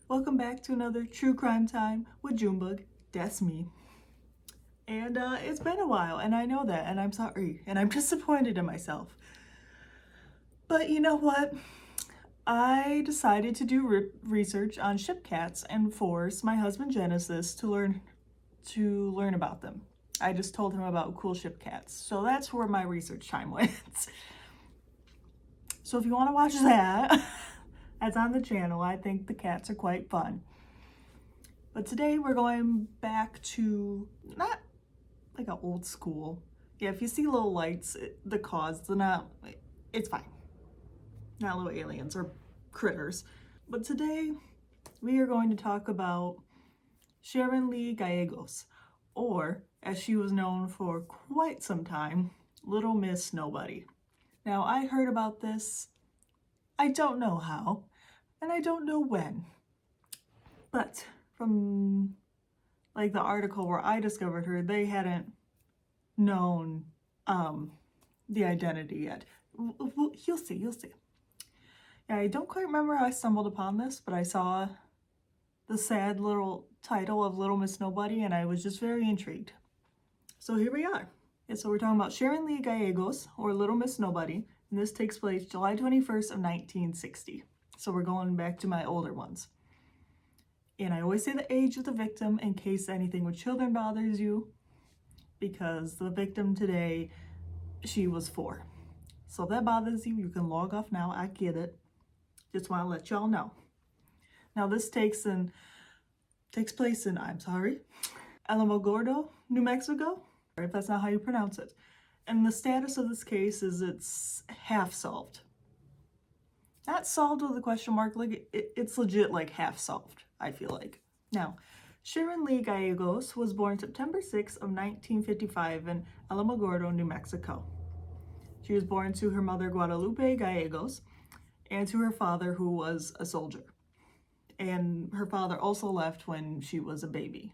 Welcome back to another True Crime Time with Junebug. That's me. And it's been a while, and I know that, and I'm sorry, and I'm disappointed in myself. But you know what? I decided to do research on ship cats and force my husband Genesis to learn about them. I just told him about cool ship cats, so that's where my research time went. So if you want to watch that, that's on the channel. I think the cats are quite fun. But today we're going back to not like an old school. Yeah, if you see little lights, the cause, it's fine. Not little aliens or critters. But today we are going to talk about Sharon Lee Gallegos, or as she was known for quite some time, Little Miss Nobody. Now, I heard about this, I don't know how, and I don't know when, but from like the article where I discovered her, they hadn't known the identity yet. You'll see. Yeah, I don't quite remember how I stumbled upon this, but I saw the sad little title of Little Miss Nobody, and I was just very intrigued. So here we are. And so we're talking about Sharon Lee Gallegos, or Little Miss Nobody, and this takes place July 21st of 1960. So we're going back to my older ones. And I always say the age of the victim in case anything with children bothers you, because the victim today, she was 4. So if that bothers you, you can log off now. I get it. Just want to let y'all know. Now this takes place in, Alamogordo, New Mexico, if that's not how you pronounce it. And the status of this case is it's half solved. Not solved with a question mark, like it's legit like half solved, I feel like. Now, Sharon Lee Gallegos was born September 6th of 1955 in Alamogordo, New Mexico. She was born to her mother Guadalupe Gallegos and to her father, who was a soldier. And her father also left when she was a baby.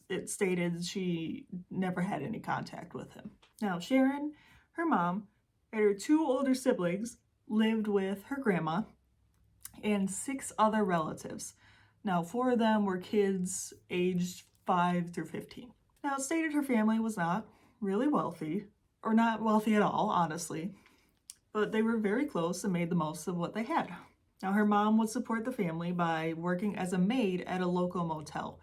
It stated she never had any contact with him. Now, Sharon, her mom, and her 2 older siblings lived with her grandma and 6 other relatives. Now, 4 of them were kids aged 5 through 15. Now, it stated her family was not really wealthy, or not wealthy at all, honestly, but they were very close and made the most of what they had. Now, her mom would support the family by working as a maid at a local motel.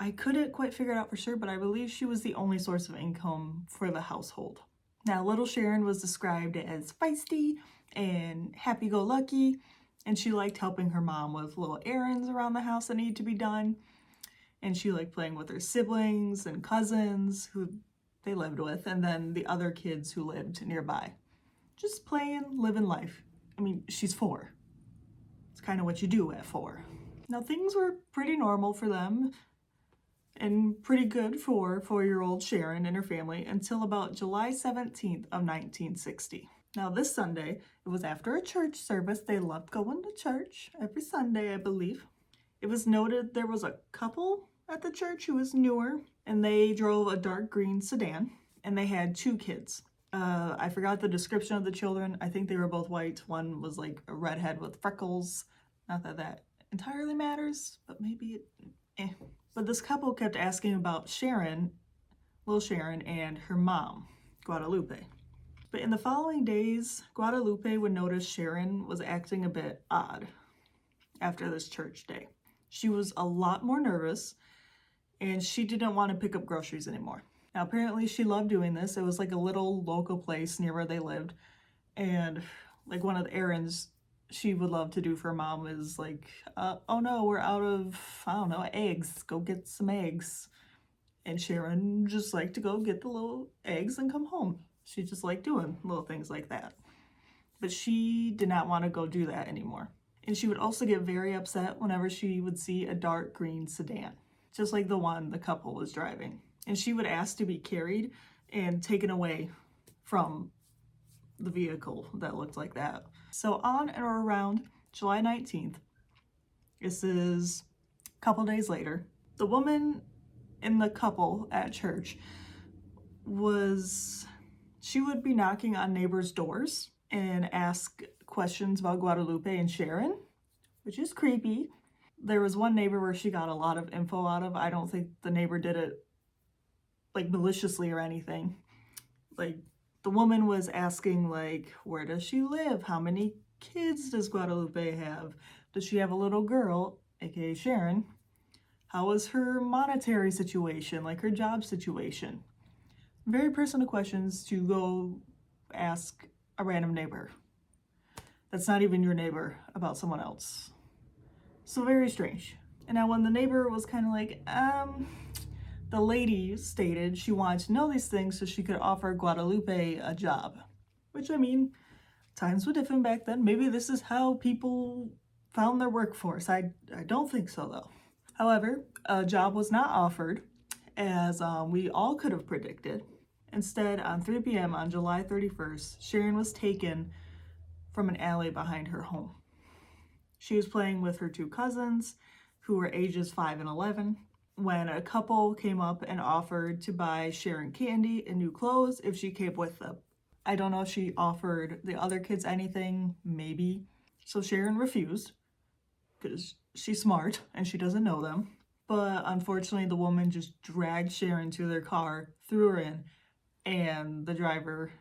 I couldn't quite figure it out for sure, but I believe she was the only source of income for the household. Now, little Sharon was described as feisty and happy-go-lucky, and she liked helping her mom with little errands around the house that needed to be done. And she liked playing with her siblings and cousins who they lived with, and then the other kids who lived nearby. Just playing, living life. I mean, she's 4. It's kind of what you do at 4. Now, things were pretty normal for them and pretty good for 4-year-old Sharon and her family until about July 17th of 1960. Now, this Sunday, it was after a church service. They loved going to church every Sunday, I believe. It was noted there was a couple at the church who was newer, and they drove a dark green sedan, and they had 2 kids. I forgot the description of the children. I think they were both white. One was like a redhead with freckles. Not that that entirely matters, but maybe it, But this couple kept asking about Sharon, little Sharon, and her mom, Guadalupe. But in the following days, Guadalupe would notice Sharon was acting a bit odd after this church day. She was a lot more nervous, and she didn't want to pick up groceries anymore. Now, apparently she loved doing this. It was like a little local place near where they lived, and like one of the errands she would love to do for mom is like, oh no, we're out of, I don't know, eggs. Go get some eggs. And Sharon just liked to go get the little eggs and come home. She just liked doing little things like that. But she did not want to go do that anymore. And she would also get very upset whenever she would see a dark green sedan, just like the one the couple was driving. And she would ask to be carried and taken away from the vehicle that looked like that. So on or around July 19th, this is a couple days later, the woman in the couple at church she would be knocking on neighbors' doors and ask questions about Guadalupe and Sharon, which is creepy. There was one neighbor where she got a lot of info out of. I don't think the neighbor did it like maliciously or anything. Like, the woman was asking, like, where does she live? How many kids does Guadalupe have? Does she have a little girl, aka Sharon? How is her monetary situation, like her job situation? Very personal questions to go ask a random neighbor that's not even your neighbor about someone else. So very strange. And now when the neighbor was kind of like, the lady stated she wanted to know these things so she could offer Guadalupe a job. Which, I mean, times were different back then. Maybe this is how people found their workforce. I don't think so, though. However, a job was not offered, as we all could have predicted. Instead, on 3 p.m. on July 31st, Sharon was taken from an alley behind her home. She was playing with her two cousins, who were ages 5 and 11, when a couple came up and offered to buy Sharon candy and new clothes if she came with them. I don't know if she offered the other kids anything, maybe. So Sharon refused, because she's smart and she doesn't know them. But unfortunately, the woman just dragged Sharon to their car, threw her in, and the driver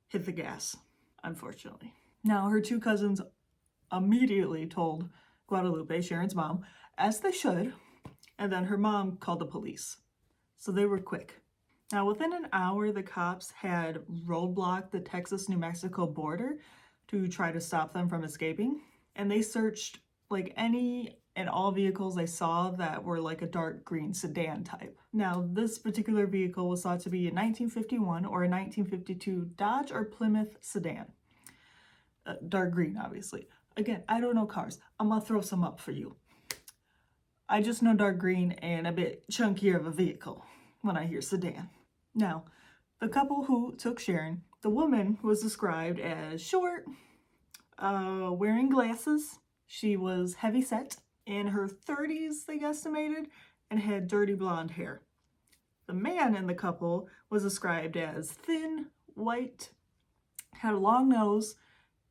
hit the gas, unfortunately. Now, her two cousins immediately told Guadalupe, Sharon's mom, as they should, and then her mom called the police. So they were quick. Now, within an hour, the cops had roadblocked the Texas-New Mexico border to try to stop them from escaping, and they searched like any and all vehicles they saw that were like a dark green sedan type. Now, this particular vehicle was thought to be a 1951 or a 1952 Dodge or Plymouth sedan. Dark green, obviously. Again, I don't know cars. I'm gonna throw some up for you. I just know dark green and a bit chunkier of a vehicle when I hear sedan. Now, the couple who took Sharon, the woman was described as short, wearing glasses. She was heavy-set, in her 30s, they estimated, and had dirty blonde hair. The man in the couple was described as thin, white, had a long nose,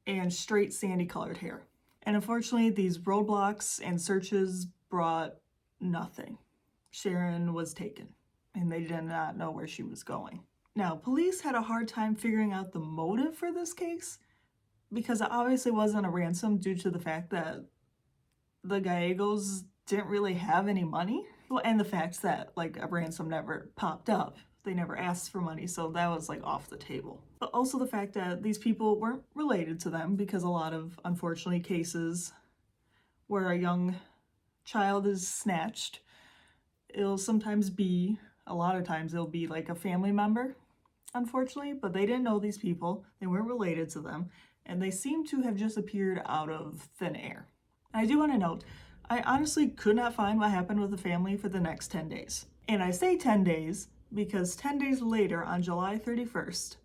and straight sandy-colored hair. And unfortunately, these roadblocks and searches brought nothing. Sharon was taken, and they did not know where she was going. Now, police had a hard time figuring out the motive for this case, because it obviously wasn't a ransom due to the fact that the Gallegos didn't really have any money. Well, and the fact that like a ransom never popped up. They never asked for money, so that was like off the table. But also the fact that these people weren't related to them, because a lot of, unfortunately, cases where a young child is snatched, it'll sometimes be, a lot of times it'll be like a family member, unfortunately, but they didn't know these people, they weren't related to them, and they seem to have just appeared out of thin air. And I do want to note, I honestly could not find what happened with the family for the next 10 days. And I say 10 days because 10 days later, on July 31st,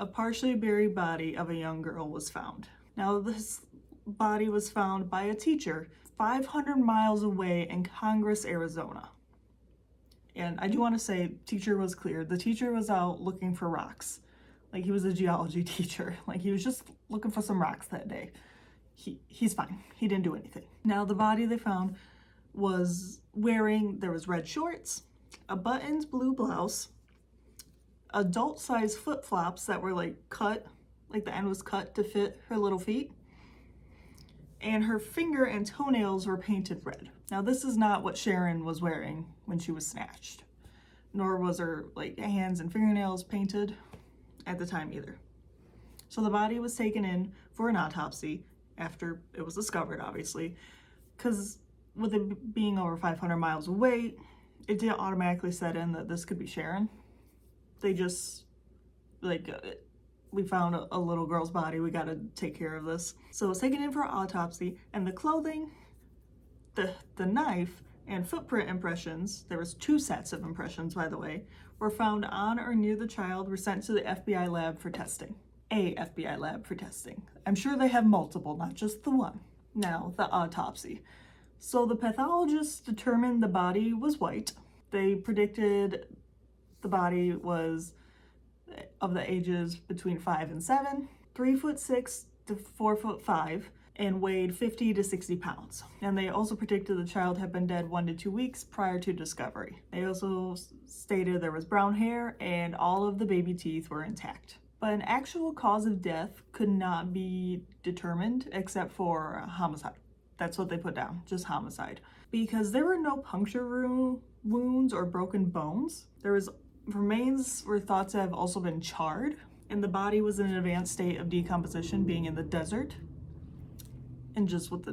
a partially buried body of a young girl was found. Now, this body was found by a teacher 500 miles away in Congress, Arizona. And I do want to say, teacher was clear. The teacher was out looking for rocks. Like, he was a geology teacher. Like, he was just looking for some rocks that day. He's fine. He didn't do anything. Now, the body they found was wearing, there was red shorts, a buttoned blue blouse, adult-sized flip-flops that were like cut, like the end was cut to fit her little feet, and her finger and toenails were painted red. Now, this is not what Sharon was wearing when she was snatched, nor was her like hands and fingernails painted at the time either. So the body was taken in for an autopsy after it was discovered, obviously, because with it being over 500 miles away, it didn't automatically set in that this could be Sharon. They just, like, we found a little girl's body, we gotta take care of this. So it was taken in for autopsy, and the clothing, the knife, and footprint impressions, there was 2 sets of impressions, by the way, were found on or near the child, were sent to the FBI lab for testing. A FBI lab for testing. I'm sure they have multiple, not just the one. Now, the autopsy. So the pathologists determined the body was white. They predicted the body was of the ages between 5 and 7, 3'6" to 4'5", and weighed 50 to 60 pounds. And they also predicted the child had been dead 1 to 2 weeks prior to discovery. They also stated there was brown hair and all of the baby teeth were intact. But an actual cause of death could not be determined except for homicide. That's what they put down, just homicide. Because there were no puncture wounds or broken bones. Remains were thought to have also been charred, and the body was in an advanced state of decomposition, being in the desert. And just with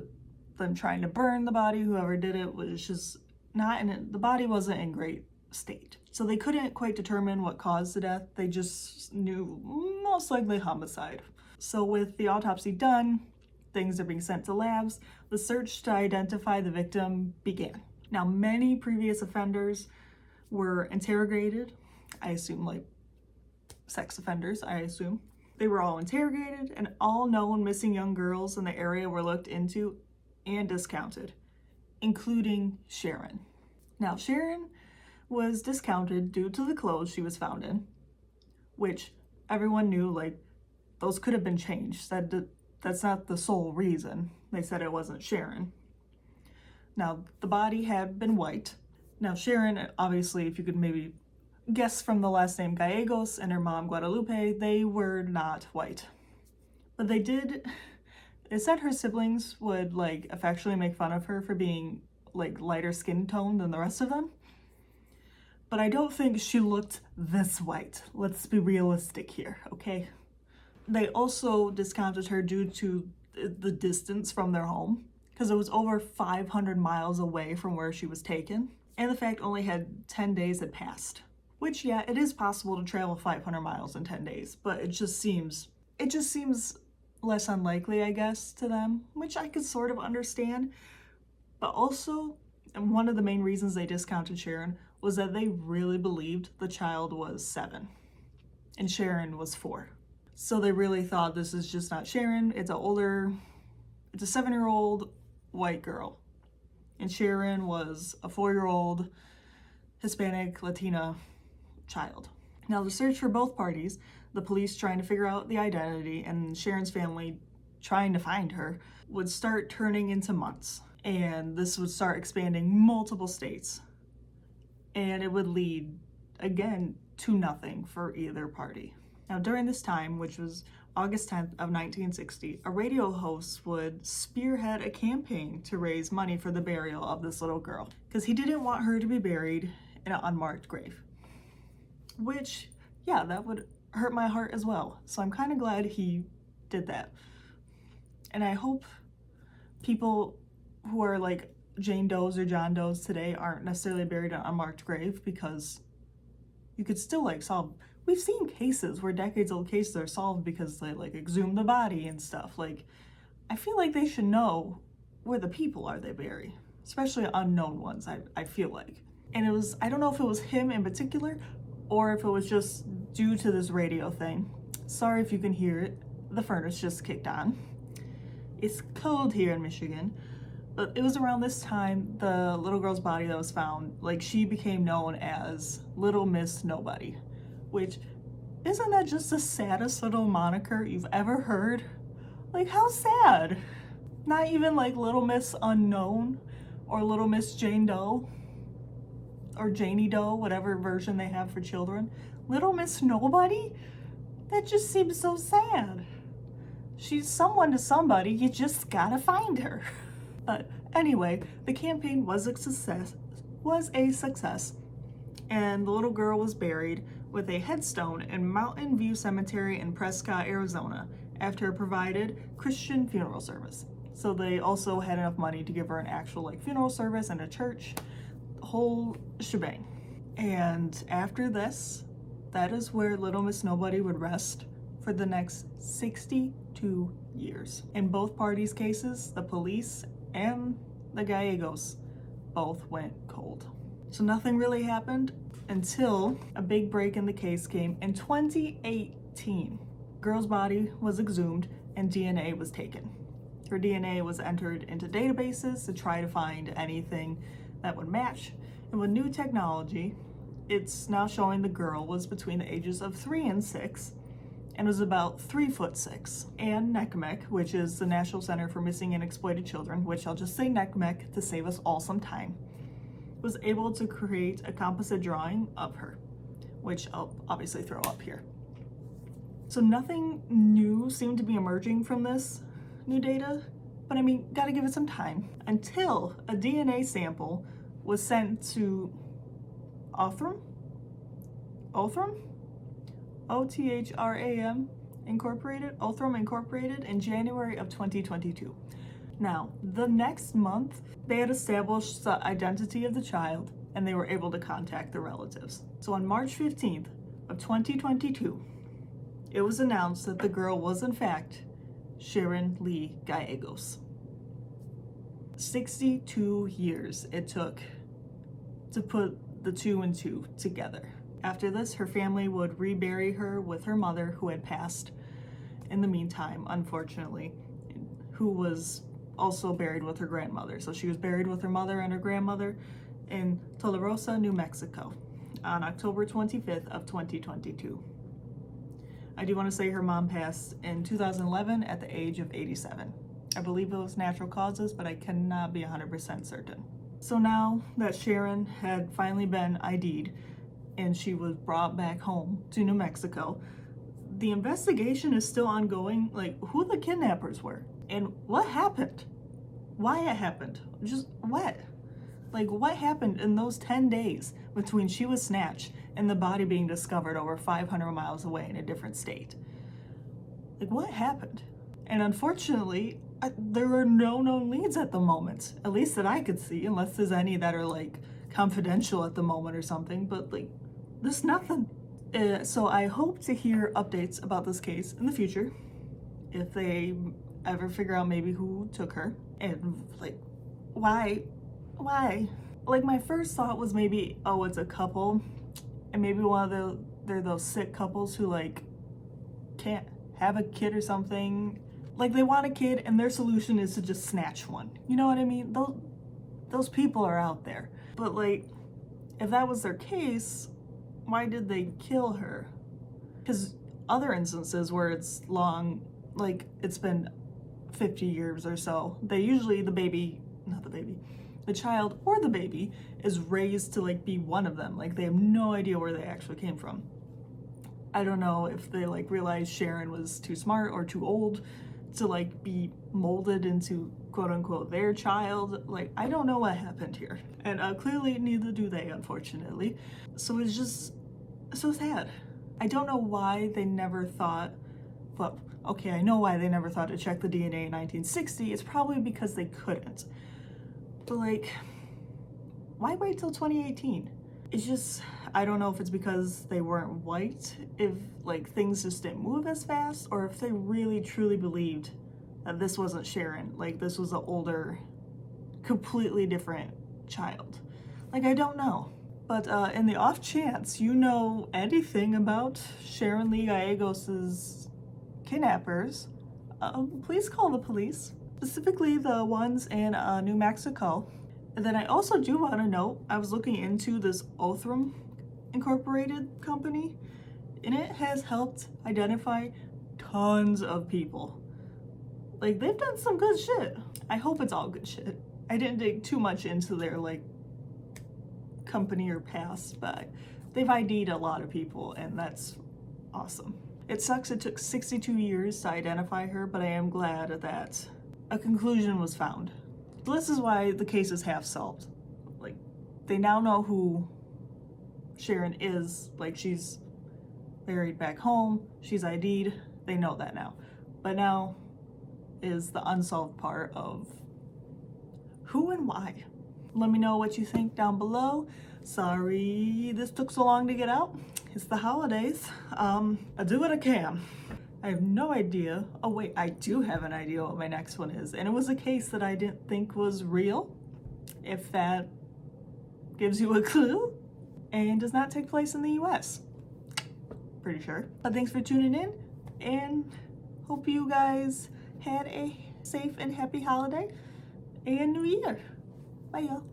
them trying to burn the body, whoever did it was just not in it. The body wasn't in great state. So they couldn't quite determine what caused the death. They just knew most likely homicide. So with the autopsy done, things are being sent to labs. The search to identify the victim began. Now, many previous offenders were interrogated. I assume like sex offenders, I assume. They were all interrogated, and all known missing young girls in the area were looked into and discounted, including Sharon. Now, Sharon was discounted due to the clothes she was found in, which everyone knew, like, those could have been changed. That's not the sole reason. They said it wasn't Sharon. Now, the body had been white. Now, Sharon, obviously, if you could maybe guess from the last name Gallegos and her mom Guadalupe, they were not white. But it said her siblings would like affectionately make fun of her for being like lighter skin tone than the rest of them. But I don't think she looked this white. Let's be realistic here, okay? They also discounted her due to the distance from their home, because it was over 500 miles away from where she was taken, and the fact only had 10 days had passed. Which, yeah, it is possible to travel 500 miles in 10 days, but it just seems less unlikely, I guess, to them, which I could sort of understand. But also, and one of the main reasons they discounted Sharon was that they really believed the child was 7 and Sharon was 4. So they really thought this is just not Sharon, it's a 7-year-old white girl. And Sharon was a 4-year-old Hispanic Latina child. Now, the search for both parties, the police trying to figure out the identity and Sharon's family trying to find her, would start turning into months. And this would start expanding multiple states. And it would lead, again, to nothing for either party. Now, during this time, which was August 10th of 1960, a radio host would spearhead a campaign to raise money for the burial of this little girl, because he didn't want her to be buried in an unmarked grave. Which, yeah, that would hurt my heart as well. So I'm kind of glad he did that. And I hope people who are like Jane Does or John Does today aren't necessarily buried in an unmarked grave, because you could still like solve. We've seen cases where decades-old cases are solved because they like exhumed the body and stuff. Like, I feel like they should know where the people are they bury, especially unknown ones, I feel like. And it was, I don't know if it was him in particular, or if it was just due to this radio thing. Sorry if you can hear it. The furnace just kicked on. It's cold here in Michigan. But it was around this time the little girl's body that was found, like, she became known as Little Miss Nobody. Which, isn't that just the saddest little moniker you've ever heard? Like, how sad. Not even like Little Miss Unknown or Little Miss Jane Doe. Or Janie Doe, whatever version they have for children. Little Miss Nobody? That just seems so sad. She's someone to somebody, you just gotta find her. But anyway, the campaign was a success, and the little girl was buried with a headstone in Mountain View Cemetery in Prescott, Arizona, after a provided Christian funeral service. So they also had enough money to give her an actual like funeral service and a church, the whole shebang. And after this, that is where Little Miss Nobody would rest for the next 62 years. In both parties' cases, the police and the Gallegos both went cold. So nothing really happened until a big break in the case came in 2018. Girl's body was exhumed and DNA was taken. Her DNA was entered into databases to try to find anything that would match. And with new technology, it's now showing the girl was between the ages of 3 and 6, and was about 3'6". And NECMEC, which is the National Center for Missing and Exploited Children, which I'll just say NECMEC to save us all some time, was able to create a composite drawing of her, which I'll obviously throw up here. So nothing new seemed to be emerging from this new data, but I mean, gotta give it some time, until a DNA sample was sent to Othram, Othram Incorporated in January of 2022. Now, the next month, they had established the identity of the child and they were able to contact the relatives. So on March 15th of 2022, it was announced that the girl was in fact Sharon Lee Gallegos. 62 years it took to put the two and two together. After this, her family would rebury her with her mother, who had passed in the meantime, unfortunately, who was also buried with her grandmother. So she was buried with her mother and her grandmother in Tularosa, New Mexico on October 25th of 2022. I do want to say her mom passed in 2011 at the age of 87. I believe it was natural causes, but I cannot be 100% certain. So now that Sharon had finally been ID'd and she was brought back home to New Mexico, the investigation is still ongoing, like who the kidnappers were and what happened, why it happened, just what? Like what happened in those 10 days between she was snatched and the body being discovered over 500 miles away in a different state? Like what happened? And unfortunately, there are no known leads at the moment, at least that I could see, unless there's any that are like confidential at the moment or something, but like there's nothing. So I hope to hear updates about this case in the future, if they ever figure out maybe who took her, and like why? Like my first thought was maybe, oh, it's a couple, and maybe they're those sick couples who like can't have a kid or something. Like they want a kid and their solution is to just snatch one. You know what I mean? Those people are out there. But like, if that was their case, why did they kill her? Because other instances where it's long, like it's been 50 years or so, they usually, the child or the baby is raised to like be one of them. Like they have no idea where they actually came from. I don't know if they like realized Sharon was too smart or too old to like be molded into quote unquote their child. Like I don't know what happened here, and clearly neither do they, unfortunately. So it's just so sad. I don't know why they never thought, well, okay, I know why they never thought to check the DNA in 1960. It's probably because they couldn't. But like, why wait till 2018? It's just, I don't know if it's because they weren't white, if like things just didn't move as fast, or if they really truly believed that this wasn't Sharon, like this was an older, completely different child. Like, I don't know. But in the off chance you know anything about Sharon Lee Gallegos's kidnappers, please call the police, specifically the ones in New Mexico. And then I also do want to note, I was looking into this Othram Incorporated company, and it has helped identify tons of people. Like, they've done some good shit. I hope it's all good shit. I didn't dig too much into their, like, company or past, but they've ID'd a lot of people, and that's awesome. It sucks it took 62 years to identify her, but I am glad that a conclusion was found. This is why the case is half solved. Like, they now know who Sharon is. Like, she's buried back home, she's ID'd, they know that now. But now is the unsolved part of who and why. Let me know what you think down below. Sorry this took so long to get out. It's the holidays. I do what I can. I have no idea. Oh wait, I do have an idea what my next one is. And it was a case that I didn't think was real, if that gives you a clue, and does not take place in the US. Pretty sure. But thanks for tuning in, and hope you guys had a safe and happy holiday and New Year. Bye y'all.